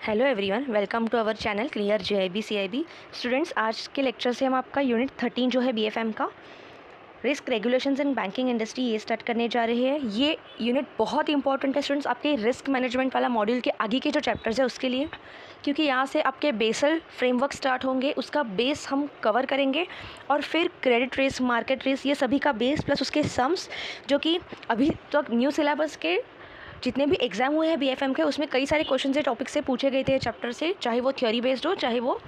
Hello everyone, welcome to our channel clear JAIIB CAIIB. Students, आज के lecture से हम आपका यूनिट 13 जो है बीएफएम का risk regulations in banking industry ये स्टार्ट करने जा रहे हैं। ये यूनिट बहुत इंपॉर्टेंट है स्टूडेंट्स, आपके रिस्क मैनेजमेंट वाला मॉड्यूल के आगे के जो चैप्टर्स है उसके लिए, क्योंकि यहाँ से आपके बेसल फ्रेमवर्क स्टार्ट होंगे, उसका बेस हम कवर करेंगे और फिर क्रेडिट रिस्क, मार्केट रिस्क, ये सभी का बेस प्लस उसके सम्स, जो कि अभी तक न्यू सिलेबस के जितने भी एग्जाम हुए हैं बीएफएम के उसमें कई सारे क्वेश्चन से टॉपिक से पूछे गए थे चैप्टर से, चाहे वो थ्योरी बेस्ड हो चाहे वो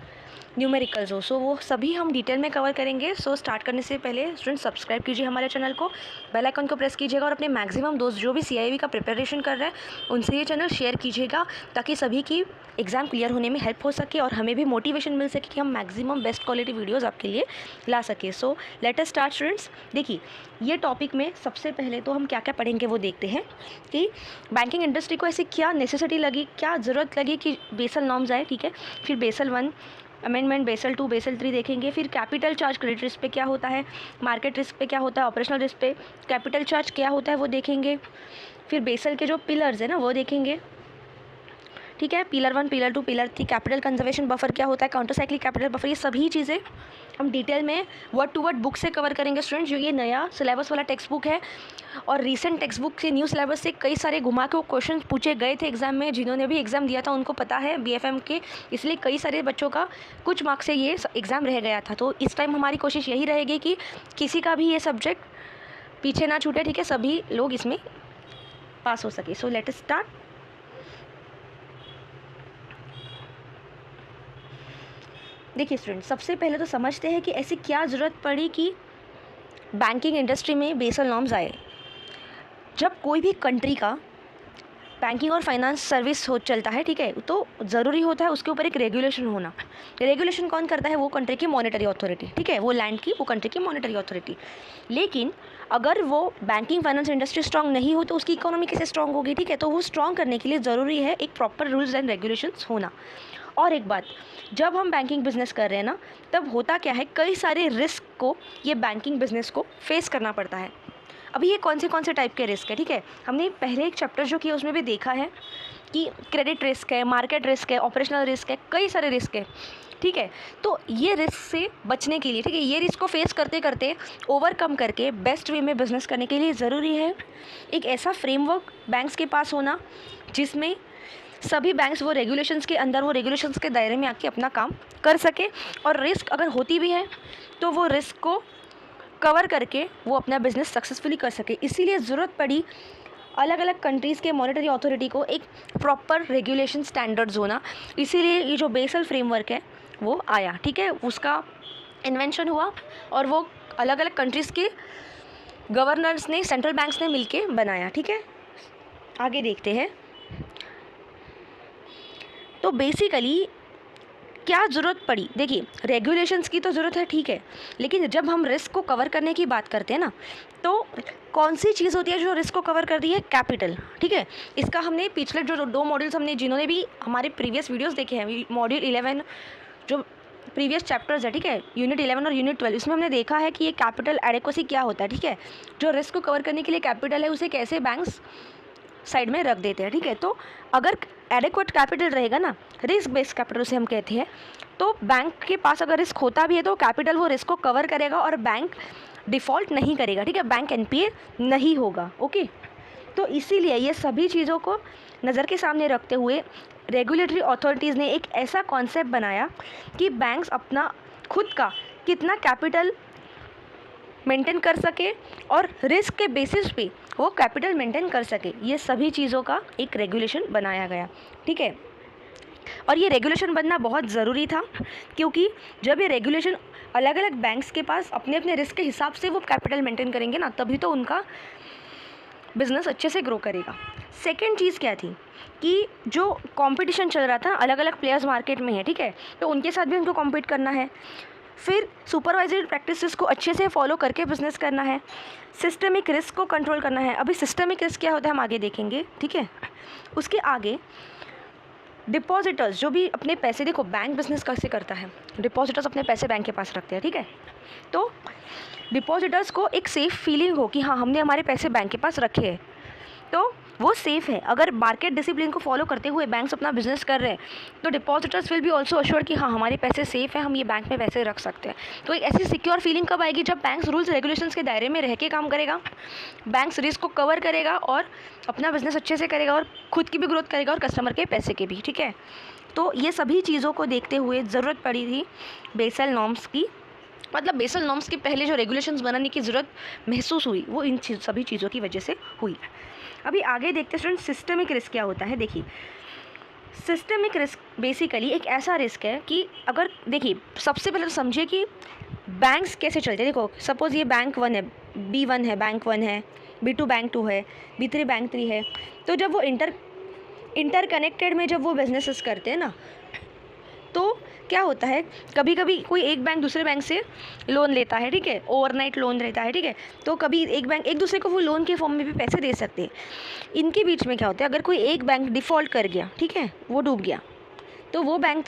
न्यूमेरिकल्स हो। सो वो सभी हम डिटेल में कवर करेंगे। सो स्टार्ट करने से पहले स्टूडेंट सब्सक्राइब कीजिए हमारे चैनल को, बेल आइकन को प्रेस कीजिएगा और अपने मैक्सिमम दोस्त जो भी सीआईबी का प्रिपरेशन कर रहे हैं उनसे ये चैनल शेयर कीजिएगा, ताकि सभी की एग्ज़ाम क्लियर होने में हेल्प हो सके और हमें भी मोटिवेशन मिल सके कि हम मैक्सिमम बेस्ट क्वालिटी वीडियोज़ आपके लिए ला सके। So let us start students. देखिए, ये टॉपिक में सबसे पहले तो हम क्या क्या पढ़ेंगे वो देखते हैं कि बैंकिंग इंडस्ट्री को ऐसी क्या नेसेसिटी लगी, क्या ज़रूरत लगी कि बेसल नॉर्म्स आए, ठीक है। फिर बेसल 1 अमेंडमेंट, बेसल 2, बेसल 3 देखेंगे। फिर कैपिटल चार्ज क्रेडिट रिस्क पे क्या होता है, मार्केट रिस्क पे क्या होता है, ऑपरेशनल रिस्क पे कैपिटल चार्ज क्या होता है वो देखेंगे। फिर बेसल के जो पिलर्स है ना वो देखेंगे, ठीक है। Pillar 1, pillar 2, pillar 3, capital conservation buffer क्या होता है, काउंटर साइक्लिक कैपिटल बफर, ये सभी चीज़ें हम डिटेल में वर्ड टू वर्ड बुक से कवर करेंगे स्टूडेंट्स। जो ये नया सिलेबस वाला टेक्स्ट बुक है और रीसेंट टेक्स्ट बुक से, न्यू सिलेबस से कई सारे घुमा के क्वेश्चन पूछे गए थे एग्जाम में। जिन्होंने भी एग्ज़ाम दिया था उनको पता है बीएफएम के, इसलिए कई सारे बच्चों का कुछ मार्क्स से ये एग्ज़ाम रह गया था। तो इस टाइम हमारी कोशिश यही रहेगी कि किसी का भी ये सब्जेक्ट पीछे ना छूटे, ठीक है, सभी लोग इसमें पास हो सके। So let us start. देखिए स्टूडेंट, सबसे पहले तो समझते हैं कि ऐसी क्या ज़रूरत पड़ी कि बैंकिंग इंडस्ट्री में बेसल नॉर्म्स आए। जब कोई भी कंट्री का बैंकिंग और फाइनेंस सर्विस हो चलता है, ठीक है, तो ज़रूरी होता है उसके ऊपर एक रेगुलेशन होना। रेगुलेशन कौन करता है? वो कंट्री की मॉनेटरी अथॉरिटी, ठीक है, वो लैंड की, वो कंट्री की मॉनेटरी अथॉरिटी। लेकिन अगर वो बैंकिंग फाइनेंस इंडस्ट्री स्ट्रांग नहीं हो तो उसकी इकोनॉमी कैसे स्ट्रांग होगी, ठीक है। तो वो स्ट्रांग करने के लिए ज़रूरी है एक प्रॉपर रूल्स एंड रेगुलेशंस होना। और एक बात, जब हम बैंकिंग बिजनेस कर रहे हैं ना, तब होता क्या है, कई सारे रिस्क को ये बैंकिंग बिजनेस को फेस करना पड़ता है। अभी ये कौन से टाइप के रिस्क है, ठीक है। हमने पहले एक चैप्टर जो किया उसमें भी देखा है कि क्रेडिट रिस्क है, मार्केट रिस्क है, ऑपरेशनल रिस्क है, कई सारे रिस्क है, ठीक है। तो ये रिस्क से बचने के लिए, ठीक है, ये रिस्क को फेस करते करते ओवरकम करके बेस्ट वे में बिजनेस करने के लिए ज़रूरी है एक ऐसा फ्रेमवर्क बैंक्स के पास होना जिसमें सभी बैंक्स वो रेगुलेशंस के अंदर, वो रेगुलेशंस के दायरे में आके अपना काम कर सके, और रिस्क अगर होती भी है तो वो रिस्क को कवर करके वो अपना बिजनेस सक्सेसफुली कर सके। इसीलिए ज़रूरत पड़ी अलग अलग कंट्रीज़ के मॉनेटरी अथॉरिटी को एक प्रॉपर रेगुलेशन स्टैंडर्ड्स होना। इसीलिए ये जो बेसल फ्रेमवर्क है वो आया, ठीक है, उसका इन्वेंशन हुआ और वो अलग अलग कंट्रीज़ के गवर्नर्स ने, सेंट्रल बैंक्स ने मिलके बनाया, ठीक है। आगे देखते हैं। तो बेसिकली क्या ज़रूरत पड़ी? देखिए, रेगुलेशंस की तो ज़रूरत है, ठीक है, लेकिन जब हम रिस्क को कवर करने की बात करते हैं ना, तो कौन सी चीज़ होती है जो रिस्क को कवर कर रही है? कैपिटल, ठीक है। इसका हमने पिछले जो 2 मॉड्यूल्स, हमने जिन्होंने भी हमारे प्रीवियस वीडियोस देखे हैं, मॉड्यूल 11 जो प्रीवियस चैप्टर्स है, ठीक है, यूनिट 11 और यूनिट 12, इसमें हमने देखा है कि ये कैपिटल एडेक्वेसी क्या होता है, ठीक है। जो रिस्क को कवर करने के लिए कैपिटल है उसे कैसे बैंक्स साइड में रख देते हैं, ठीक है। तो अगर एडेक्वेट कैपिटल रहेगा ना, रिस्क बेस्ड कैपिटल उसे हम कहते हैं, तो बैंक के पास अगर रिस्क होता भी है तो कैपिटल वो रिस्क को कवर करेगा और बैंक डिफ़ॉल्ट नहीं करेगा, ठीक है, बैंक एनपीए नहीं होगा, ओके। तो इसीलिए ये सभी चीज़ों को नज़र के सामने रखते हुए रेगुलेटरी अथॉरिटीज़ ने एक ऐसा कॉन्सेप्ट बनाया कि बैंक्स अपना खुद का कितना कैपिटल मेंटेन कर सके और रिस्क के बेसिस पे वो कैपिटल मेंटेन कर सके। ये सभी चीज़ों का एक रेगुलेशन बनाया गया, ठीक है। और ये रेगुलेशन बनना बहुत ज़रूरी था, क्योंकि जब ये रेगुलेशन अलग अलग बैंक्स के पास अपने अपने रिस्क के हिसाब से वो कैपिटल मेंटेन करेंगे ना, तभी तो उनका बिज़नेस अच्छे से ग्रो करेगा। सेकेंड चीज़ क्या थी कि जो कंपटीशन चल रहा था, अलग अलग प्लेयर्स मार्केट में है, ठीक है, तो उनके साथ भी उनको कॉम्पीट करना है। फिर सुपरवाइजरी प्रैक्टिसेस को अच्छे से फॉलो करके बिजनेस करना है। सिस्टमिक रिस्क को कंट्रोल करना है। अभी सिस्टमिक रिस्क क्या होता है हम आगे देखेंगे, ठीक है। उसके आगे डिपॉजिटर्स जो भी अपने पैसे, देखो बैंक बिजनेस कैसे करता है, डिपॉजिटर्स अपने पैसे बैंक के पास रखते हैं, ठीक है। तो डिपॉजिटर्स को एक सेफ़ फीलिंग हो कि हाँ, हमने हमारे पैसे बैंक के पास रखे हैं, तो वो सेफ़ है। अगर मार्केट डिसिप्लिन को फॉलो करते हुए बैंक्स अपना बिजनेस कर रहे हैं तो depositors will be also assured कि हाँ हमारे पैसे सेफ़ हैं, हम ये बैंक में पैसे रख सकते हैं। तो एक ऐसी सिक्योर फीलिंग कब आएगी जब बैंक्स रूल्स रेगुलेशंस के दायरे में रह के काम करेगा, बैंक्स रिस्क को कवर करेगा और अपना बिजनेस अच्छे से करेगा और खुद की भी ग्रोथ करेगा और कस्टमर के पैसे के भी, ठीक है। तो ये सभी चीज़ों को देखते हुए ज़रूरत पड़ी थी बेसल नॉर्म्स की, मतलब बेसल नॉर्म्स के पहले जो रेगुलेशंस बनाने की ज़रूरत महसूस हुई वो इन सभी चीज़ों की वजह से हुई। अभी आगे देखते हैं स्टूडेंट सिस्टमिक रिस्क क्या होता है। देखिए सिस्टमिक रिस्क बेसिकली एक ऐसा रिस्क है कि अगर देखिए सबसे पहले तो समझिए कि बैंक्स कैसे चलते हैं। देखो सपोज़ ये बैंक 1 है, B1 है, बैंक 1 है, B2 बैंक 2 है, B3 बैंक 3 है। तो जब वो इंटरकनेक्टेड में जब वो बिजनेसेस करते हैं ना, तो क्या होता है कभी कभी कोई एक बैंक दूसरे बैंक से लोन लेता है, ठीक है, ओवरनाइट लोन रहता है, ठीक है। तो कभी एक बैंक एक दूसरे को वो लोन के फॉर्म में भी पैसे दे सकते हैं। इनके बीच में क्या होता है, अगर कोई एक बैंक डिफ़ॉल्ट कर गया, ठीक है, वो डूब गया, तो वो बैंक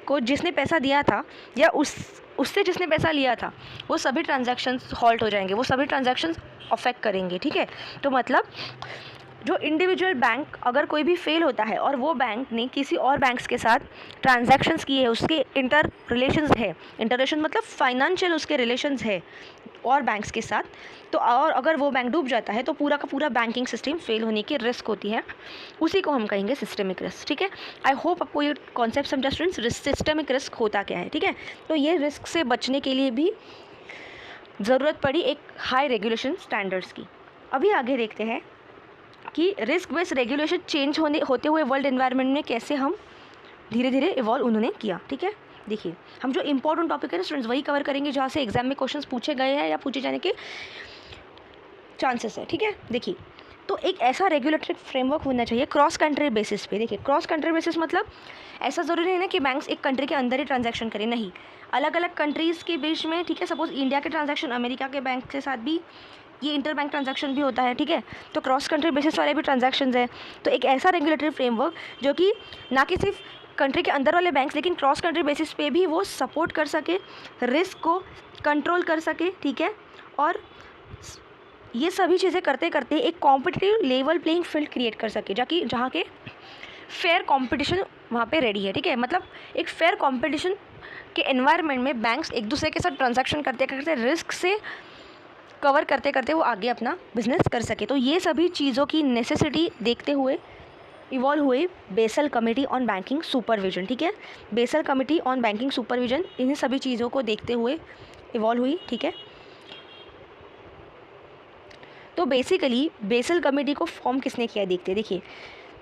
को जिसने पैसा दिया था या उससे जिसने पैसा लिया था वो सभी ट्रांजैक्शंस हॉल्ट हो जाएंगे, वो सभी ट्रांजैक्शंस अफेक्ट करेंगे, ठीक है। तो मतलब जो इंडिविजुअल बैंक अगर कोई भी फेल होता है और वो बैंक ने किसी और बैंक्स के साथ ट्रांजैक्शंस किए हैं, उसके इंटर रिलेशंस है, इंटर रिलेशन मतलब फाइनेंशियल उसके रिलेशंस है और बैंक्स के साथ, तो और अगर वो बैंक डूब जाता है तो पूरा का पूरा बैंकिंग सिस्टम फेल होने की रिस्क होती है। उसी को हम कहेंगे सिस्टमिक रिस्क, ठीक है। आई होप आपको ये कॉन्सेप्ट समझा स्टूडेंट्स, सिस्टमिक रिस्क होता क्या है, ठीक है। तो ये रिस्क से बचने के लिए भी ज़रूरत पड़ी एक हाई रेगुलेशन स्टैंडर्ड्स की। अभी आगे देखते हैं कि रिस्क बेस्ड रेगुलेशन चेंज होते हुए वर्ल्ड एनवायरनमेंट में कैसे हम धीरे धीरे इवॉल्व उन्होंने किया, ठीक है। देखिए हम जो इंपॉर्टेंट टॉपिक है ना स्टूडेंट्स वही कवर करेंगे जहाँ से एग्जाम में क्वेश्चंस पूछे गए हैं या पूछे जाने के चांसेस है, ठीक है। देखिए तो एक ऐसा रेगुलेटरी फ्रेमवर्क होना चाहिए क्रॉस कंट्री बेसिस पे। देखिए क्रॉस कंट्री बेसिस मतलब ऐसा ज़रूरी नहीं है ना कि बैंक्स एक कंट्री के अंदर ही ट्रांजैक्शन करें, नहीं, अलग अलग कंट्रीज़ के बीच में, ठीक है। सपोज इंडिया के ट्रांजैक्शन अमेरिका के बैंक के साथ भी ये इंटर बैंक ट्रांजैक्शन भी होता है, ठीक है। तो क्रॉस कंट्री बेसिस वाले भी ट्रांजैक्शंस हैं। तो एक ऐसा रेगुलेटरी फ्रेमवर्क जो कि ना कि सिर्फ कंट्री के अंदर वाले बैंक्स लेकिन क्रॉस कंट्री बेसिस पे भी वो सपोर्ट कर सके, रिस्क को कंट्रोल कर सके, ठीक है। और ये सभी चीज़ें करते करते एक competitive level playing field create कर सके जहाँ के फेयर कॉम्पिटिशन वहाँ पे रेडी है, ठीक है। मतलब एक फेयर कॉम्पिटिशन के एनवायरनमेंट में बैंक्स एक दूसरे के साथ ट्रांजैक्शन करते करते रिस्क से कवर करते करते वो आगे अपना बिजनेस कर सके। तो ये सभी चीज़ों की नेसेसिटी देखते हुए इवॉल्व हुए basal committee on banking supervision, ठीक है। Basal committee on banking supervision इन्हीं सभी चीज़ों को देखते हुए इवॉल्व हुई, ठीक है। तो बेसिकली बेसल कमेटी को फॉर्म किसने किया देखते, देखिए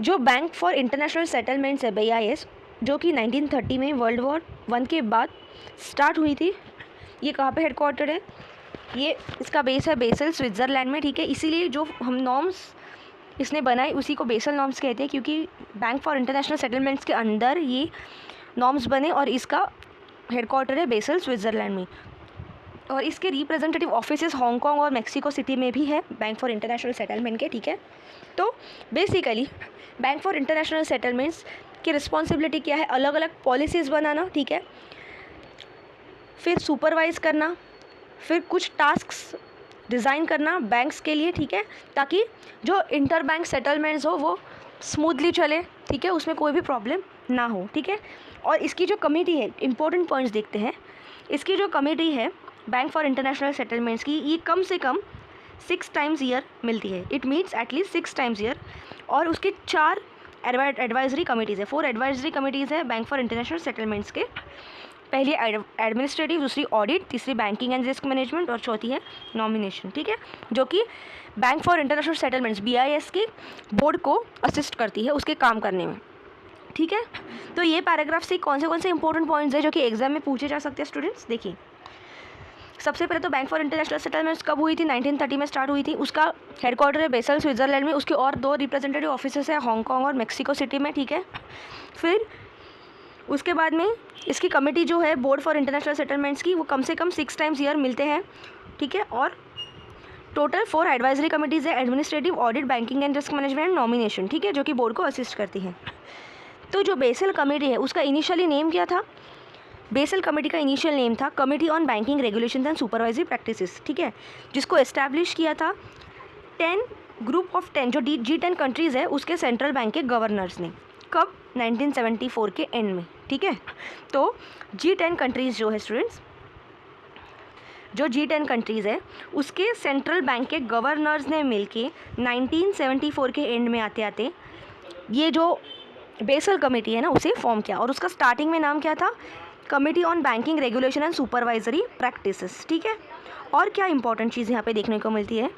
जो बैंक फॉर इंटरनेशनल सेटलमेंट्स है BIS, जो कि 1930 में वर्ल्ड वॉर 1 के बाद स्टार्ट हुई थी। ये कहाँ पे हेडक्वार्टर है, ये इसका बेस है बेसल स्विट्ज़रलैंड में, ठीक है। इसीलिए जो हम नॉर्म्स इसने बनाई उसी को बेसल नॉर्म्स कहते हैं, क्योंकि बैंक फॉर इंटरनेशनल सेटलमेंट्स के अंदर ये नॉर्म्स बने और इसका हेडक्वार्टर है बेसल स्विट्ज़रलैंड में। और इसके रिप्रेजेंटेटिव ऑफिसेस हांगकांग और मेक्सिको सिटी में भी है बैंक फॉर इंटरनेशनल सेटलमेंट के, ठीक है। तो basically bank for international settlements की रिस्पॉन्सिबिलिटी क्या है, अलग अलग पॉलिसीज़ बनाना, ठीक है, फिर सुपरवाइज़ करना, फिर कुछ टास्क्स डिज़ाइन करना बैंक्स के लिए, ठीक है, ताकि जो इंटर बैंक सेटलमेंट्स हो वो स्मूथली चले, ठीक है, उसमें कोई भी प्रॉब्लम ना हो, ठीक है। और इसकी जो कमेटी है, इंपॉर्टेंट पॉइंट्स देखते हैं। इसकी जो कमेटी है बैंक फॉर इंटरनेशनल सेटलमेंट्स की, ये कम से कम 6 टाइम्स ईयर मिलती है, it means at least 6 times year. और उसके 4 एडवाइजरी कमेटीज़ है, 4 एडवाइजरी कमेटीज़ है बैंक फॉर इंटरनेशनल सेटलमेंट्स के। पहली एडमिनिस्ट्रेटिव, दूसरी ऑडिट, तीसरी बैंकिंग एंड रिस्क मैनेजमेंट और चौथी है नॉमिनेशन, ठीक है, जो कि bank for international settlements BIS की बोर्ड को असिस्ट करती है उसके काम करने में, ठीक है। तो ये पैराग्राफ से कौन से इंपॉर्टेंट पॉइंट्स है जो कि एग्जाम में पूछे जा सकते हैं स्टूडेंट्स। देखिए सबसे पहले तो बैंक फॉर इंटरनेशनल सेटलमेंट्स कब हुई थी, 1930 में स्टार्ट हुई थी। उसका हेडक्वार्टर है बेसल स्विट्ज़रलैंड में, उसके और 2 रिप्रेजेंटेटिव ऑफिसेस है हांगकांग और मेक्सिको सिटी में, ठीक है। फिर उसके बाद में इसकी कमेटी जो है बोर्ड फॉर इंटरनेशनल सेटलमेंट्स की, वो कम से कम 6 टाइम्स ईयर मिलते हैं, ठीक है। और टोटल 4 एडवाइजरी कमेटीज़ है, administrative, audit, banking and risk management, nomination, ठीक है, जो कि बोर्ड को असिस्ट करती हैं। तो जो बेसल कमेटी है उसका इनिशियली नेम क्या था, बेसल कमेटी का इनिशियल नेम था committee on banking regulations and supervisory practices, ठीक है, जिसको एस्टैब्लिश किया था 10 ग्रुप ऑफ 10 जो G10 कंट्रीज़ है उसके सेंट्रल बैंक के गवर्नर्स ने। कब? 1974 के एंड में, ठीक है। तो G10 कंट्रीज़ जो है स्टूडेंट्स, जो G10 कंट्रीज़ है उसके सेंट्रल बैंक के गवर्नर्स ने मिलके 1974 के एंड में आते आते ये जो बेसल कमेटी है ना उसे फॉर्म किया, और उसका स्टार्टिंग में नाम क्या था? Committee on banking regulation and supervisory practices, ठीक है। और क्या इंपॉर्टेंट चीज़ यहाँ पे देखने को मिलती है,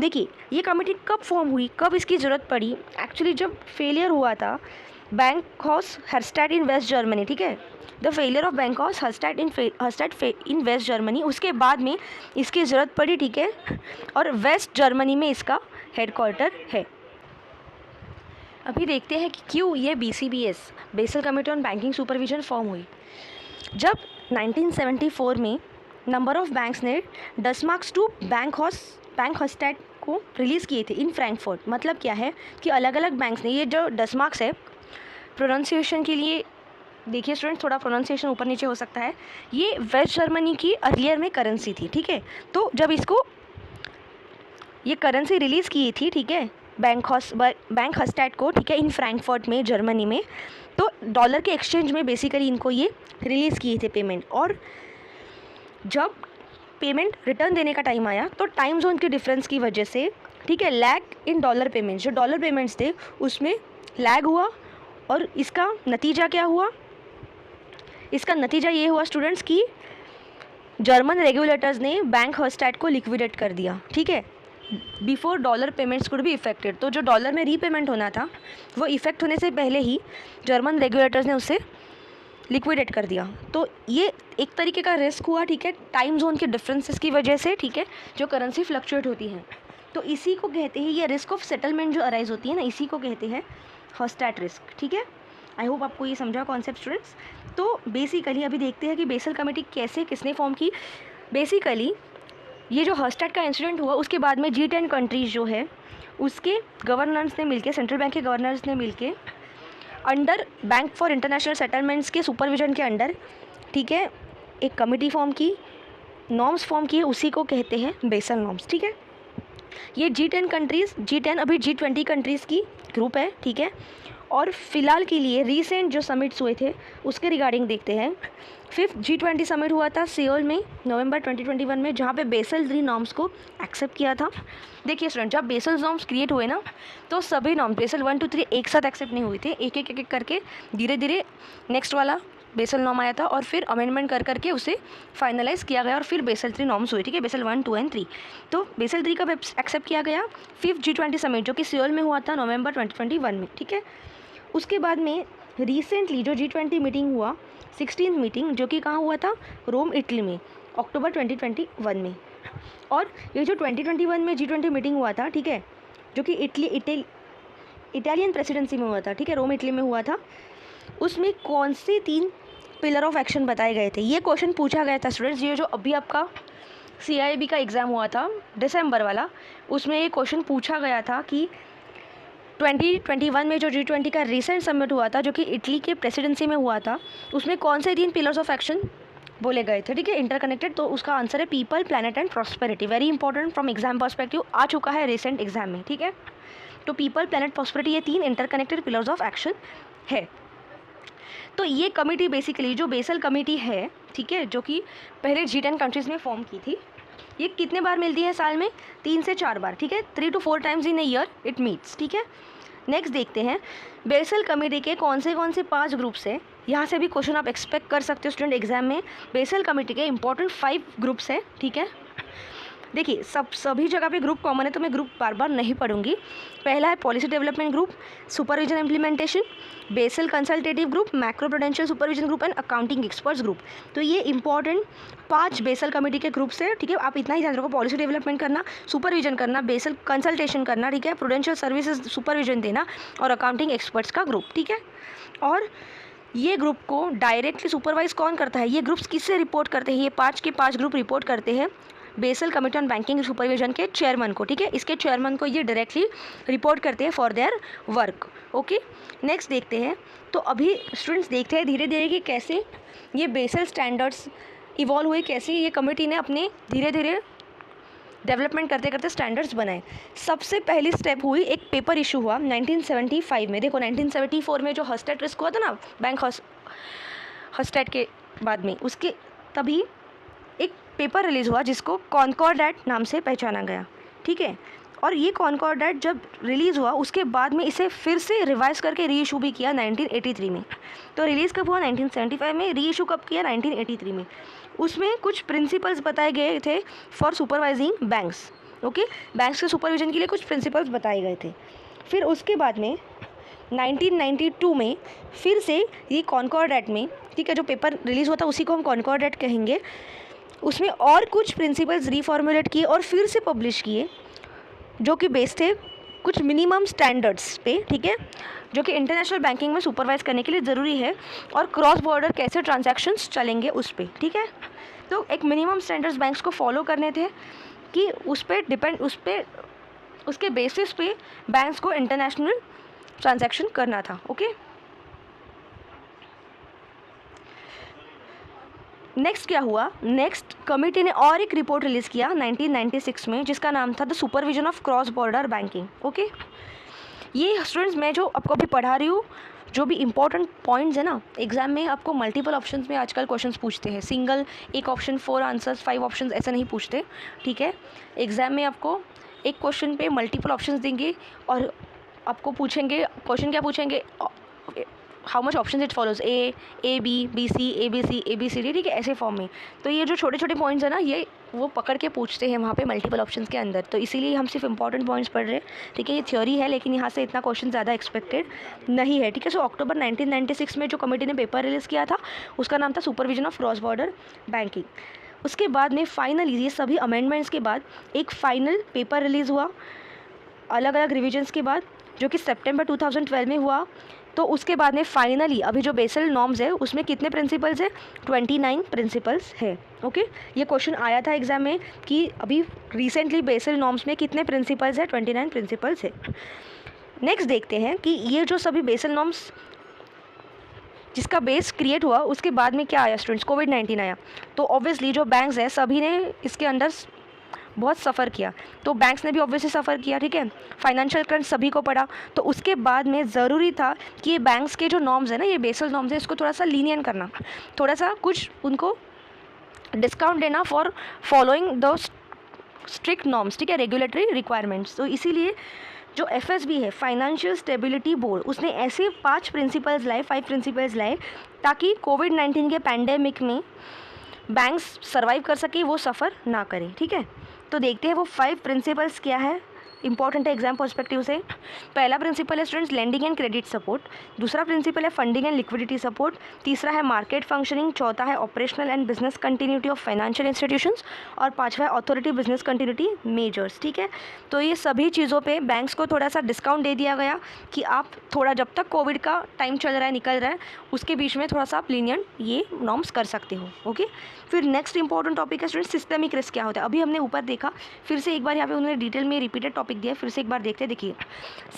देखिए ये कमेटी कब फॉर्म हुई, कब इसकी ज़रूरत पड़ी? एक्चुअली जब फेलियर हुआ था बैंकहॉस हर्स्टेड इन वेस्ट जर्मनी, ठीक है, the failure of Bankhaus Herstatt in West Germany, उसके बाद में इसकी ज़रूरत पड़ी, ठीक है। और वेस्ट जर्मनी में इसका हेडक्वार्टर है। अभी देखते हैं कि क्यों ये BCBS basal committee on banking supervision form हुई। जब 1974 में नंबर ऑफ बैंक्स ने डसमार्क्स टू बैंकहॉस्टेड को रिलीज़ किए थे इन फ्रैंकफर्ट। मतलब क्या है कि अलग अलग बैंक्स ने, ये जो डसमार्क्स है प्रोनाउंसिएशन के लिए देखिए स्टूडेंट, थोड़ा प्रोनाउंसिएशन ऊपर नीचे हो सकता है, ये वेस्ट जर्मनी की अर्लियर में करेंसी थी, ठीक है। तो जब इसको ये करेंसी रिलीज़ की थी, ठीक है, बैंकहॉस्टेड को, ठीक है, इन फ्रैंकफर्ट में जर्मनी में, तो डॉलर के एक्सचेंज में बेसिकली इनको ये रिलीज़ किए थे पेमेंट। और जब पेमेंट रिटर्न देने का टाइम आया तो टाइम जोन के डिफरेंस की वजह से, ठीक है, लैग इन डॉलर पेमेंट्स, जो डॉलर पेमेंट्स थे उसमें लैग हुआ। और इसका नतीजा क्या हुआ? इसका नतीजा ये हुआ स्टूडेंट्स कि जर्मन रेगुलेटर्स ने बैंकहॉस्टेड को लिक्विडेट कर दिया, ठीक है, before dollar payments could be affected. तो जो डॉलर में रीपेमेंट होना था वो इफेक्ट होने से पहले ही जर्मन रेगुलेटर्स ने उसे लिक्विडेट कर दिया। तो ये एक तरीके का रिस्क हुआ, ठीक है, टाइम जोन के डिफरेंसेस की वजह से, ठीक है, जो करेंसी फ्लक्चुएट होती है। तो इसी को कहते हैं, ये रिस्क ऑफ सेटलमेंट जो अराइज होती है ना, इसी को कहते हैं हॉस्टेड रिस्क, ठीक है। आई होप आपको ये समझा कॉन्सेप्ट स्टूडेंट्स। तो बेसिकली अभी देखते हैं कि बेसल कमेटी कैसे, किसने फॉर्म की। बेसिकली ये जो हॉस्टेड का इंसिडेंट हुआ उसके बाद में G10 कंट्रीज़ जो है उसके गवर्नर्स ने मिलके, सेंट्रल बैंक के गवर्नर्स ने मिलके under bank for international settlements के सुपरविजन के अंडर, ठीक है, एक कमेटी फॉर्म की, नॉर्म्स फॉर्म किए, उसी को कहते हैं बेसल नॉर्म्स, ठीक है। ये G10 कंट्रीज़, G10 अभी G20 कंट्रीज़ की ग्रुप है, ठीक है। और फिलहाल के लिए रीसेंट जो समिट्स हुए थे उसके रिगार्डिंग देखते हैं। 5th G20 समिट हुआ था सियोल में नवंबर 2021 में, जहाँ पे बेसल 3 नॉर्म्स को एक्सेप्ट किया था। देखिए स्टूडेंट, जब बेसल नॉर्म्स क्रिएट हुए ना तो सभी नॉर्म्स बेसल 1 2 3 एक साथ एक्सेप्ट नहीं हुए थे, एक एक करके धीरे धीरे नेक्स्ट वाला बेसल नॉर्म आया था और फिर अमेंडमेंट कर करके उसे फाइनलाइज किया गया और फिर बेसल 3 नॉर्म्स हुए, ठीक है, बेसल 1 2 एंड 3। तो बेसल 3 कब एक्सेप्ट किया गया? 5th G20 समिट जो कि सियोल में हुआ था नवंबर 2021 में, ठीक है। उसके बाद में रिसेंटली जो G20 मीटिंग हुआ, 16th मीटिंग, जो कि कहाँ हुआ था? रोम, इटली में, अक्टूबर 2021 में। और ये जो 2021 में G20 मीटिंग हुआ था, ठीक है, जो कि इटालियन प्रेसिडेंसी में हुआ था, ठीक है, रोम इटली में हुआ था, उसमें कौन से 3 पिलर ऑफ एक्शन बताए गए थे? ये क्वेश्चन पूछा गया था स्टूडेंट्स। ये जो अभी आपका CIB का एग्ज़ाम हुआ था दिसंबर वाला, उसमें ये क्वेश्चन पूछा गया था कि 2021 में जो G20 का रिसेंट समिट हुआ था जो कि इटली के प्रेसिडेंसी में हुआ था, उसमें कौन से 3 पिलर्स ऑफ एक्शन बोले गए थे, ठीक है, इंटरकनेक्टेड। तो उसका आंसर है people, planet and prosperity. Very important from exam perspective, आ चुका है रिसेंट एग्जाम में, ठीक है। तो पीपल, प्लैनेट, प्रॉस्पेरिटी, ये 3 इंटरकनेक्टेड पिलर्स ऑफ एक्शन है। तो ये कमेटी बेसिकली जो बेसल कमेटी है, ठीक है, जो कि पहले G10 कंट्रीज़ में फॉर्म की थी, ये कितने बार मिलती है साल में? 3 से 4 बार, ठीक है, 3 to 4 times in a year it meets, ठीक है। नेक्स्ट देखते हैं बेसल कमेटी के कौन से 5 ग्रुप्स हैं। यहाँ से भी क्वेश्चन आप एक्सपेक्ट कर सकते हो स्टूडेंट एग्जाम में। बेसल कमेटी के इंपॉर्टेंट 5 ग्रुप्स हैं, ठीक है। देखिए सभी जगह पे ग्रुप कॉमन है तो मैं ग्रुप बार बार नहीं पढ़ूंगी। पहला है policy development group, supervision implementation, Basel consultative group, macro prudential supervision group and accounting experts group. तो ये इंपॉर्टेंट 5 बेसल कमेटी के ग्रुप्स है, ठीक है। आप इतना ही ध्यान रखो, पॉलिसी डेवलपमेंट करना, सुपरविजन करना, बेसल कंसल्टेशन करना, ठीक है, प्रूडेंशियल सर्विसेज सुपरविजन देना और अकाउंटिंग एक्सपर्ट्स का ग्रुप, ठीक है। और ये ग्रुप को डायरेक्टली सुपरवाइज कौन करता है? ये ग्रुप्स किससे रिपोर्ट करते हैं? ये 5 के 5 ग्रुप रिपोर्ट करते हैं basal committee on banking supervision के चेयरमैन को, ठीक है। इसके चेयरमैन को ये डायरेक्टली रिपोर्ट करते हैं for their work, okay. Next देखते हैं, तो अभी स्टूडेंट्स देखते हैं धीरे धीरे कि कैसे ये बेसल स्टैंडर्ड्स इवॉल्व हुए, कैसे ये कमेटी ने अपने धीरे धीरे डेवलपमेंट करते करते स्टैंडर्ड्स बनाए। सबसे पहली स्टेप हुई, एक पेपर इशू हुआ 1975 में। देखो 1974 में जो हस्टेट रिस्क हुआ था ना, बैंक हस्टेट के बाद में, उसके तभी एक पेपर रिलीज़ हुआ जिसको कॉनकॉर्ड नाम से पहचाना गया, ठीक है। और ये कॉनकॉर्ड जब रिलीज़ हुआ उसके बाद में इसे फिर से रिवाइज करके री इशू भी किया 1983 में। तो रिलीज़ कब हुआ 1975 में, री इशू कब किया 1983 में। उसमें कुछ प्रिंसिपल्स बताए गए थे for supervising banks, okay, banks के सुपरविजन के लिए कुछ प्रिंसिपल्स बताए गए थे। फिर उसके बाद में 1992 में फिर से ये कॉनकॉर्ड एक्ट में, ठीक है, जो पेपर रिलीज़ हुआ था उसी को हम कॉनकॉर्ड एक्ट कहेंगे, उसमें और कुछ प्रिंसिपल्स रीफॉर्मुलेट किए और फिर से पब्लिश किए, जो कि बेस्ड थे कुछ मिनिमम स्टैंडर्ड्स पे, ठीक है, जो कि इंटरनेशनल बैंकिंग में सुपरवाइज करने के लिए ज़रूरी है, और क्रॉस बॉर्डर कैसे ट्रांजैक्शंस चलेंगे उस पर, ठीक है। तो एक मिनिमम स्टैंडर्ड्स बैंक्स को फॉलो करने थे कि उस पर उसके बेसिस पे बैंक्स को इंटरनेशनल ट्रांजैक्शन करना था, ओके। नेक्स्ट क्या हुआ, नेक्स्ट कमिटी ने और एक रिपोर्ट रिलीज़ किया 1996 में, जिसका नाम था the supervision of cross border banking, okay. ये स्टूडेंट्स मैं जो आपको अभी पढ़ा रही हूँ, जो भी इंपॉर्टेंट पॉइंट्स है ना, एग्जाम में आपको मल्टीपल ऑप्शंस में आजकल क्वेश्चंस पूछते हैं, सिंगल एक ऑप्शन 4 आंसर्स 5 ऑप्शंस ऐसा नहीं पूछते, ठीक है। एग्जाम में आपको एक क्वेश्चन पे मल्टीपल ऑप्शंस देंगे और आपको पूछेंगे, क्वेश्चन क्या पूछेंगे, how much option it follows, A B B C A B C D, ठीक है, ऐसे फॉर्म में। तो ये जो छोटे छोटे पॉइंट्स है ना, ये वो पकड़ के पूछते हैं वहाँ पे मल्टीपल ऑप्शंस के अंदर। तो इसीलिए हम सिर्फ इंपॉर्टेंट पॉइंट्स पढ़ रहे हैं, ठीक है। ये थ्योरी है लेकिन यहाँ से इतना क्वेश्चन ज़्यादा एक्सपेक्टेड नहीं है, ठीक है। सो अक्टूबर 1996 में जो कमेटी ने पेपर रिलीज़ किया था उसका नाम था supervision of cross border banking. उसके बाद में फाइनली ये सभी अमेंडमेंट्स के बाद एक फाइनल पेपर रिलीज़ हुआ अलग अलग रिविजन्स के बाद, जो कि सितंबर 2012 में हुआ। तो उसके बाद में फाइनली अभी जो बेसल नॉर्म्स है उसमें कितने प्रिंसिपल्स है, 29 प्रिंसिपल्स है, ओके। ये क्वेश्चन आया था एग्जाम में कि अभी रिसेंटली बेसल नॉर्म्स में कितने प्रिंसिपल्स है, 29 प्रिंसिपल्स है। नेक्स्ट देखते हैं कि ये जो सभी बेसल नॉर्म्स जिसका बेस क्रिएट हुआ उसके बाद में क्या आया स्टूडेंट्स, कोविड-19 आया। तो ऑब्वियसली जो बैंक्स है सभी ने इसके अंदर बहुत सफ़र किया, तो बैंक्स ने भी ऑब्वियसली सफ़र किया, ठीक है। फाइनेंशियल क्रंच सभी को पड़ा, तो उसके बाद में ज़रूरी था कि ये बैंक्स के जो नॉर्म्स है ना, ये बेसल नॉर्म्स है, इसको थोड़ा सा लीनियंट करना, थोड़ा सा कुछ उनको डिस्काउंट देना for following the strict norms, ठीक है, रेगुलेटरी रिक्वायरमेंट्स। तो इसीलिए जो FSB है, फाइनेंशियल स्टेबिलिटी बोर्ड, उसने ऐसे 5 प्रिंसिपल्स लाए ताकि कोविड-19 के पैंडेमिक में बैंक्स सर्वाइव कर सके, वो सफ़र ना करें, ठीक है। तो देखते हैं वो 5 प्रिंसिपल्स क्या है, इंपॉर्टेंट है एग्जाम पर्सपेक्टिव से। पहला प्रिंसिपल है students lending and credit support, दूसरा प्रिंसिपल है फंडिंग एंड लिक्विडिटी सपोर्ट, तीसरा है मार्केट फंक्शनिंग, चौथा है operational and business continuity of financial institutions, और पांचवा है अथॉरिटी बिजनेस कंटिन्यूटी मेजर्स, ठीक है। तो ये सभी चीज़ों पे बैंक्स को थोड़ा सा डिस्काउंट दे दिया गया कि आप थोड़ा, जब तक कोविड का टाइम चल रहा है, निकल रहा है, उसके बीच में थोड़ा सा आप लीनियंट ये नॉर्म्स कर सकते हो, ओके। फिर नेक्स्ट इंपॉर्टेंट टॉपिक है स्टूडेंट सिस्टमिक रिस्क क्या होता है। अभी हमने ऊपर देखा, फिर से एक बार यहाँ पे उन्होंने डिटेल में रिपीटेड टॉपिक दिया, फिर से एक बार देखते हैं। देखिए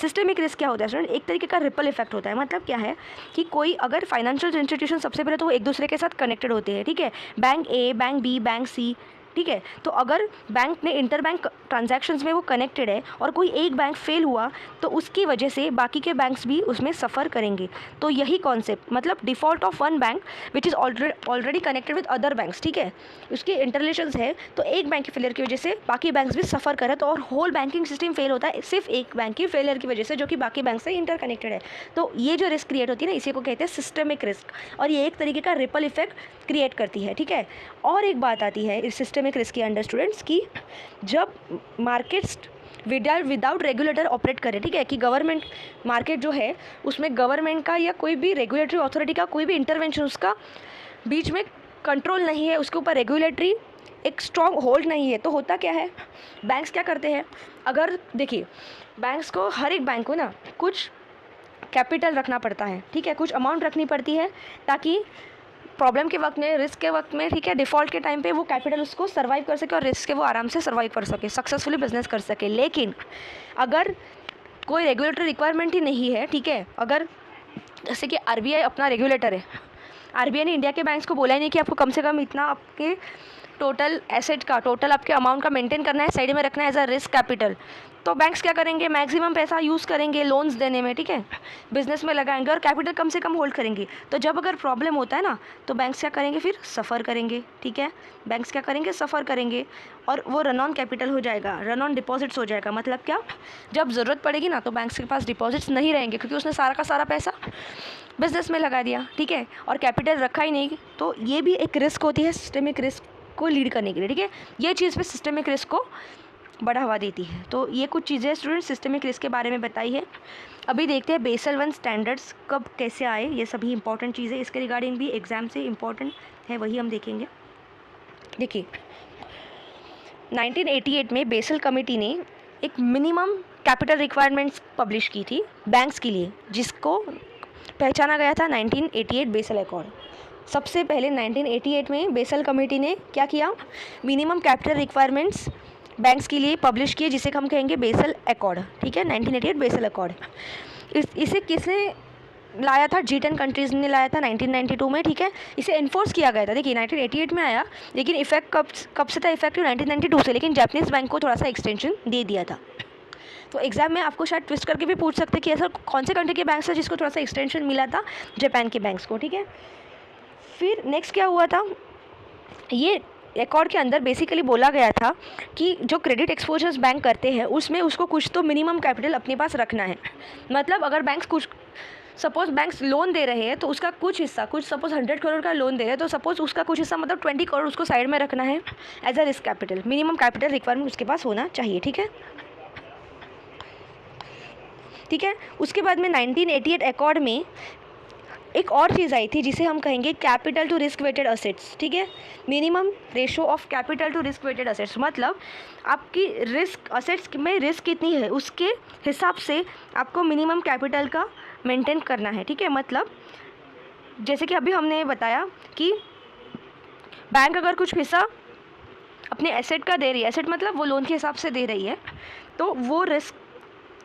सिस्टमिक रिस्क क्या होता है स्टूडेंट, एक तरीके का रिपल इफेक्ट होता है। मतलब क्या है कि कोई अगर फाइनेंशियल इंस्टीट्यूशन, सबसे पहले तो वो एक दूसरे के साथ कनेक्टेड होते हैं, ठीक है, बैंक ए, बैंक बी, बैंक सी, ठीक है। तो अगर बैंक में इंटर बैंक ट्रांजैक्शंस में वो कनेक्टेड है और कोई एक बैंक फेल हुआ तो उसकी वजह से बाकी के बैंक्स भी उसमें सफ़र करेंगे। तो यही कॉन्सेप्ट, मतलब default of one bank which is already connected with other banks, ठीक है, उसके इंटररिलेशंस है, तो एक बैंक के फेलियर की वजह से बाकी बैंक्स भी सफ़र करें, तो और होल बैंकिंग सिस्टम फेल होता है सिर्फ एक बैंक की फेलियर की वजह से, जो कि बाकी बैंक से इंटर कनेक्टेड है। तो ये जो रिस्क क्रिएट होती है ना, इसी को कहते हैं सिस्टमिक रिस्क, और ये एक तरीके का रिपल इफेक्ट क्रिएट करती है, ठीक है। और एक बात आती है इस सिस्टमिक रिस्क के अंडर स्टूडेंट्स की, जब मार्केट्स विदाउट रेगुलेटर ऑपरेट करे, ठीक है, कि गवर्नमेंट मार्केट जो है उसमें गवर्नमेंट का या कोई भी रेगुलेटरी अथॉरिटी का कोई भी इंटरवेंशन उसका बीच में कंट्रोल नहीं है, उसके ऊपर रेगुलेटरी एक स्ट्रॉन्ग होल्ड नहीं है, तो होता क्या है, बैंक्स क्या करते हैं, अगर देखिए बैंक्स को, हर एक बैंक को ना कुछ कैपिटल रखना पड़ता है, ठीक है, कुछ अमाउंट रखनी पड़ती है ताकि प्रॉब्लम के वक्त में, रिस्क के वक्त में, ठीक है, डिफ़ॉल्ट के टाइम पे वो कैपिटल उसको सर्वाइव कर सके और रिस्क के वो आराम से सर्वाइव कर सके, सक्सेसफुली बिजनेस कर सके। लेकिन अगर कोई रेगुलेटरी रिक्वायरमेंट ही नहीं है, ठीक है, अगर जैसे कि RBI अपना रेगुलेटर है, RBI ने इंडिया के बैंक्स को बोला ही नहीं कि आपको कम से कम इतना आपके टोटल एसेट का, टोटल आपके अमाउंट का मेंटेन करना है, साइड में रखना है एज अ रिस्क कैपिटल, तो बैंक्स क्या करेंगे, मैक्सिमम पैसा यूज़ करेंगे लोन्स देने में, ठीक है, बिजनेस में लगाएंगे और कैपिटल कम से कम होल्ड करेंगे। तो जब अगर प्रॉब्लम होता है ना, तो बैंक्स क्या करेंगे, फिर सफ़र करेंगे, ठीक है, बैंक्स क्या करेंगे, सफ़र करेंगे, और वो रन ऑन कैपिटल हो जाएगा, रन ऑन डिपॉजिट्स हो जाएगा। मतलब क्या, जब ज़रूरत पड़ेगी ना, तो बैंक्स के पास डिपॉजिट्स नहीं रहेंगे, क्योंकि उसने सारा का सारा पैसा बिजनेस में लगा दिया, ठीक है, और कैपिटल रखा ही नहीं। तो ये भी एक रिस्क होती है सिस्टमिक रिस्क को लीड करने के लिए, ठीक है, ये चीज़ पे सिस्टमिक रिस्क को बढ़ावा देती है। तो ये कुछ चीज़ें स्टूडेंट सिस्टमिक रिस्क के बारे में बताई है। अभी देखते हैं बेसल वन स्टैंडर्ड्स कब कैसे आए, ये सभी इंपॉर्टेंट चीज़ें इसके रिगार्डिंग भी एग्जाम से इंपॉर्टेंट है, वही हम देखेंगे। देखिए 1988 में बेसल कमेटी ने एक मिनिमम कैपिटल रिक्वायरमेंट्स पब्लिश की थी बैंक्स के लिए, जिसको पहचाना गया था 1988 बेसल अकॉर्ड। सबसे पहले 1988 में बेसल कमेटी ने क्या किया, मिनिमम कैपिटल रिक्वायरमेंट्स बैंक्स के लिए पब्लिश किए, जिसे हम कहेंगे बेसल अकॉर्ड, ठीक है, 1988 बेसल अकॉर्ड। इसे किसने लाया था, G10 कंट्रीज़ ने लाया था 1992 में, ठीक है। इसे इन्फोर्स किया गया था, देखिए 1988 में आया, लेकिन इफेक्ट कब से था, इफेक्टिव 1992 से, लेकिन जापानीज़ बैंक को थोड़ा सा एक्सटेंशन दे दिया था। तो एग्जाम में आपको शायद ट्विस्ट करके भी पूछ सकते कि ऐसा कौन से कंट्री के बैंक्स है जिसको थोड़ा सा एक्सटेंशन मिला था, जापान के बैंक्स को, ठीक है। फिर नेक्स्ट क्या हुआ था, ये अकॉर्ड के अंदर बेसिकली बोला गया था कि जो क्रेडिट एक्सपोजर्स बैंक करते हैं उसमें उसको कुछ तो मिनिमम कैपिटल अपने पास रखना है। मतलब अगर बैंक्स कुछ, सपोज बैंक्स लोन दे रहे हैं तो उसका कुछ हिस्सा, कुछ सपोज 100 करोड़ का लोन दे रहे हैं तो सपोज उसका कुछ हिस्सा मतलब 20 करोड़ उसको साइड में रखना है as a risk capital, minimum capital requirement उसके पास होना चाहिए, ठीक है, ठीक है। उसके बाद में 1988 अकॉर्ड में एक और चीज़ आई थी जिसे हम कहेंगे capital to risk weighted assets, ठीक है, minimum ratio of capital to risk weighted assets. मतलब आपकी रिस्क असेट्स में रिस्क कितनी है उसके हिसाब से आपको मिनिमम कैपिटल का मेंटेन करना है, ठीक है। मतलब जैसे कि अभी हमने बताया कि बैंक अगर कुछ हिस्सा अपने एसेट का दे रही है, एसेट मतलब वो लोन के हिसाब से दे रही है, तो वो रिस्क,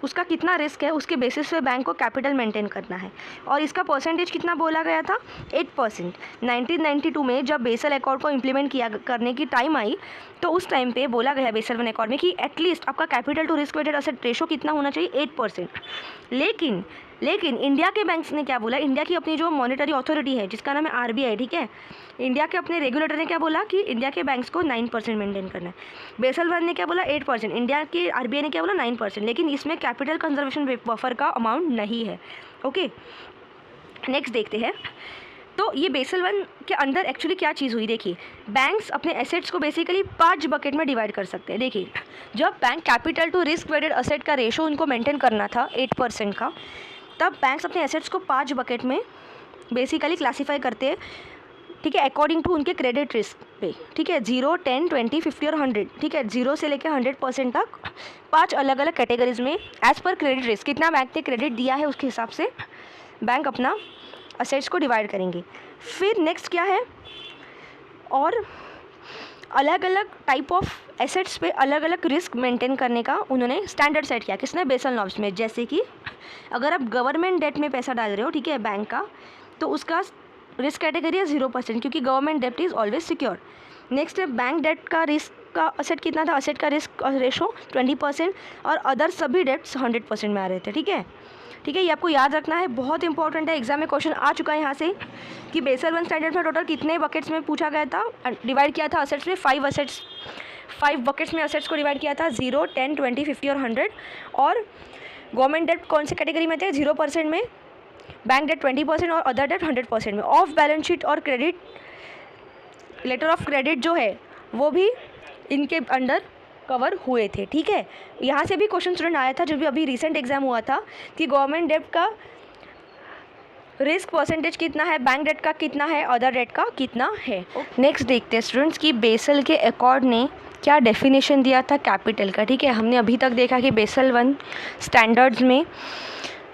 उसका कितना रिस्क है उसके बेसिस पे बैंक को कैपिटल मेंटेन करना है। और इसका परसेंटेज कितना बोला गया था, 8%। 1992 में जब बेसल अकॉर्ड को इम्प्लीमेंट किया करने की टाइम आई तो उस टाइम पे बोला गया बेसल वन अकॉर्ड में कि एटलीस्ट आपका capital to risk weighted asset ratio कितना होना चाहिए, 8%। लेकिन इंडिया के बैंक्स ने क्या बोला, इंडिया की अपनी जो मॉनेटरी अथॉरिटी है जिसका नाम है RBI, ठीक है, इंडिया के अपने रेगुलेटर ने क्या बोला कि इंडिया के बैंक्स को 9% मेंटेन करना है। बेसल वन ने क्या बोला, 8%, इंडिया के RBI ने क्या बोला, 9%, लेकिन इसमें कैपिटल कंजर्वेशन बफर का अमाउंट नहीं है, ओके। नेक्स्ट देखते हैं, तो ये बेसल वन के अंदर एक्चुअली क्या चीज़ हुई, देखिए बैंक्स अपने एसेट्स को बेसिकली 5 बकेट में डिवाइड कर सकते हैं। देखिए जब bank capital to risk weighted asset का रेशो उनको मेंटेन करना था 8% का, तब बैंक्स अपने एसेट्स को 5 बकेट में बेसिकली क्लासीफाई करते हैं, ठीक है, अकॉर्डिंग टू उनके क्रेडिट रिस्क पे, ठीक है, 0, 10, 20, 50 और 100, ठीक है, 0 से लेकर 100% तक 5 अलग अलग कैटेगरीज में एज़ पर क्रेडिट रिस्क, कितना बैंक ने क्रेडिट दिया है उसके हिसाब से बैंक अपना असेट्स को डिवाइड करेंगे। फिर नेक्स्ट क्या है, और अलग अलग टाइप ऑफ एसेट्स पे अलग अलग रिस्क मेंटेन करने का उन्होंने स्टैंडर्ड सेट किया, किसने, बेसल नॉर्म्स में। जैसे कि अगर आप गवर्नमेंट डेट में पैसा डाल रहे हो, ठीक है, बैंक का, तो उसका रिस्क कैटेगरी है 0%, क्योंकि government that is always secure. Next है बैंक डेट का रिस्क का असेट कितना था, असेट का रिस्क रेशो 20%, और अदर सभी डेट्स 100% में आ रहे थे, ठीक है, ठीक है, ये आपको याद रखना है, बहुत इंपॉर्टेंट है, एग्जाम में क्वेश्चन आ चुका है यहाँ से कि बेसल वन स्टैंडर्ड में टोटल कितने बकेट्स में पूछा गया था, डिवाइड किया था असेट्स में, 5 बकेट्स में असेट्स को डिवाइड किया था, 0, 10, 20, 50 और 100। और गवर्नमेंट डेट कौन से कैटेगरी में थे, 0% में, बैंक डेट 20% और अदर डेट 100% में। ऑफ बैलेंस शीट और क्रेडिट, लेटर ऑफ क्रेडिट जो है वो भी इनके अंडर कवर हुए थे, ठीक है। यहाँ से भी क्वेश्चन स्टूडेंट आया था, जो भी अभी रिसेंट एग्जाम हुआ था, कि गवर्नमेंट डेट का रिस्क परसेंटेज कितना है, बैंक डेट का कितना है, अदर डेट का कितना है। नेक्स्ट देखते हैं स्टूडेंट्स कि बेसल के अकॉर्ड ने क्या डेफिनेशन दिया था कैपिटल का, ठीक है। हमने अभी तक देखा कि बेसल वन स्टैंडर्ड्स में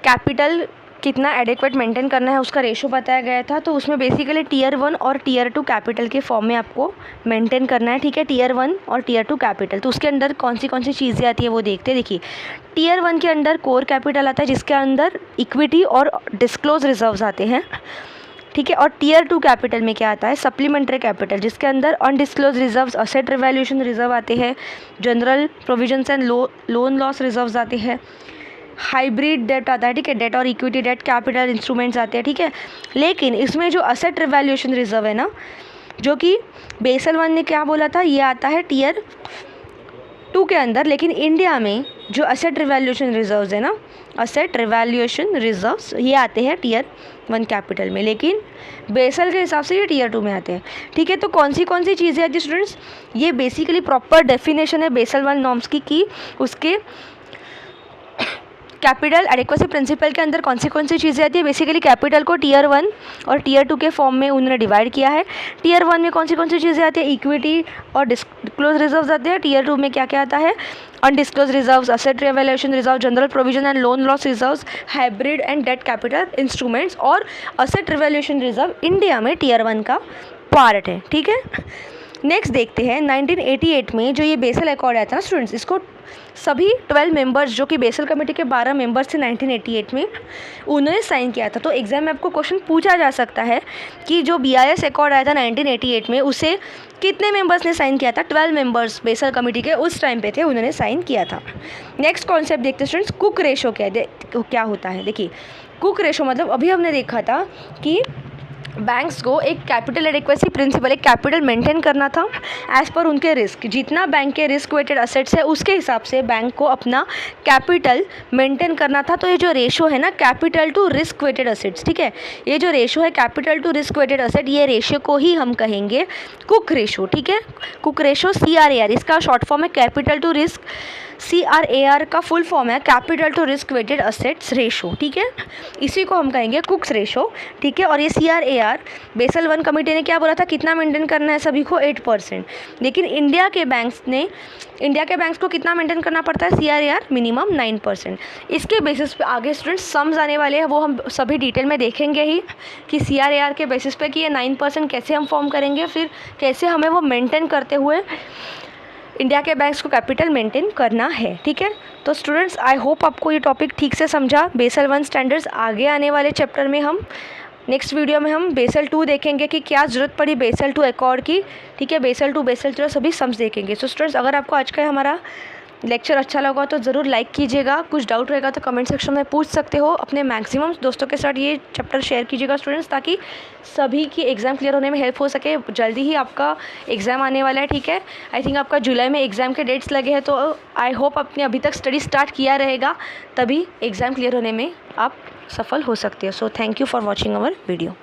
कैपिटल कितना एडिक्वेट मेंटेन करना है उसका रेशो बताया गया था, तो उसमें बेसिकली टियर 1 और टियर 2 कैपिटल के फॉर्म में आपको मेंटेन करना है, ठीक है, टियर 1 और टियर 2 कैपिटल। तो उसके अंदर कौन सी चीज़ें आती है वो देखते हैं। देखिए टियर 1 के अंदर कोर कैपिटल आता है, जिसके अंदर इक्विटी और डिस्क्लोज रिजर्व्स आते हैं, ठीक है। और टीयर 2 कैपिटल में क्या आता है, सप्लीमेंट्री कैपिटल, जिसके अंदर undisclosed reserves, asset revaluation reserve आते हैं, general provisions and loan loss reserves आते हैं, हाइब्रिड डेट आता है, ठीक है, डेट और इक्विटी डेट कैपिटल इंस्ट्रूमेंट्स आते हैं, ठीक है। लेकिन इसमें जो असेट रिवैल्यूएशन रिजर्व है ना, जो कि बेसल 1 ने क्या बोला था, ये आता है टीयर 2 के अंदर। लेकिन इंडिया में जो असेट रिवैल्यूएशन रिजर्व्स है ना, असेट रिवैल्यूएशन रिजर्व्स, ये आते हैं टीयर 1 कैपिटल में, लेकिन बेसल के हिसाब से ये टीयर 2 में आते हैं, ठीक है। तो कौन सी चीज़ें आती है स्टूडेंट्स, ये बेसिकली प्रॉपर डेफिनेशन है बेसल 1 नॉर्म्स की उसके कैपिटल एडिक्वेसी प्रिंसिपल के अंदर कौन सी चीज़ें आती है। बेसिकली कैपिटल को टीयर 1 और टीयर 2 के फॉर्म में उन्होंने डिवाइड किया है। टीयर 1 में कौन सी चीज़ें आती है, इक्विटी और डिस्क्लोज रिजर्व्स आते हैं। टीयर 2 में क्या क्या आता है, undisclosed reserves, asset revaluation reserve, general provision and loan loss reserves, hybrid and debt capital instruments, और असेट रिवैल्यूएशन रिजर्व इंडिया में टीयर 1 का पार्ट है, ठीक है। नेक्स्ट देखते हैं 1988 में जो ये बेसल अकॉर्ड आया था ना स्टूडेंट्स, इसको सभी 12 मेंबर्स जो कि बेसल कमेटी के 12 मेंबर्स थे 1988 में, उन्होंने साइन किया था। तो एग्जाम में आपको क्वेश्चन पूछा जा सकता है कि जो BIS अकॉर्ड आया था 1988 में, उसे कितने मेंबर्स ने साइन किया था। 12 मेंबर्स बेसल कमेटी के उस टाइम पे थे, उन्होंने साइन किया था। नेक्स्ट कॉन्सेप्ट देखते हैं स्टूडेंट्स, कुक रेशो क्या होता है। देखिए, कुक रेशो मतलब अभी हमने देखा था कि बैंक्स को एक कैपिटल एडिक्वेसी प्रिंसिपल, एक कैपिटल मेंटेन करना था एज़ पर उनके रिस्क। जितना बैंक के रिस्क वेटेड असेट्स है उसके हिसाब से बैंक को अपना कैपिटल मेंटेन करना था। तो ये जो रेशो है ना, capital to risk weighted assets, ठीक है, ये जो रेशो है capital to risk weighted asset, ये रेशो को ही हम कहेंगे कुक रेशो, ठीक है। कुक रेशो CRAR, इसका शॉर्ट फॉर्म है कैपिटल टू रिस्क, CRAR का फुल फॉर्म है capital to risk weighted assets ratio, ठीक है। इसी को हम कहेंगे कुक्स रेशो, ठीक है। और ये CRAR बेसल 1 कमेटी ने क्या बोला था, कितना मेंटेन करना है सभी को, 8%। लेकिन इंडिया के बैंक्स को कितना मेंटेन करना पड़ता है, CRAR मिनिमम 9%। इसके बेसिस पे आगे स्टूडेंट्स सम्स आने वाले हैं, वो हम सभी डिटेल में देखेंगे ही कि CRAR के बेसिस पे कि ये 9% कैसे हम फॉर्म करेंगे, फिर कैसे हमें वो मेंटेन करते हुए इंडिया के बैंक्स को कैपिटल मेंटेन करना है, ठीक है। तो स्टूडेंट्स, आई होप आपको ये टॉपिक ठीक से समझा। बेसल 1 स्टैंडर्ड्स आगे आने वाले चैप्टर में हम नेक्स्ट वीडियो में हम बेसल 2 देखेंगे कि क्या ज़रूरत पड़ी बेसल 2 अकॉर्ड की, ठीक है। बेसल 2 बेसल 3 सभी सम्स देखेंगे। सो स्टूडेंट्स, अगर आपको आज का हमारा लेक्चर अच्छा लगा तो ज़रूर लाइक कीजिएगा। कुछ डाउट रहेगा तो कमेंट सेक्शन में पूछ सकते हो। अपने मैक्सिमम दोस्तों के साथ ये चैप्टर शेयर कीजिएगा स्टूडेंट्स, ताकि सभी की एग्ज़ाम क्लियर होने में हेल्प हो सके। जल्दी ही आपका एग्ज़ाम आने वाला है, ठीक है। आई थिंक आपका जुलाई में एग्ज़ाम के डेट्स लगे हैं, तो आई होप आपने अभी तक स्टडी स्टार्ट किया रहेगा, तभी एग्ज़ाम क्लियर होने में आप सफल हो सकते हो। So thank you for watching our video.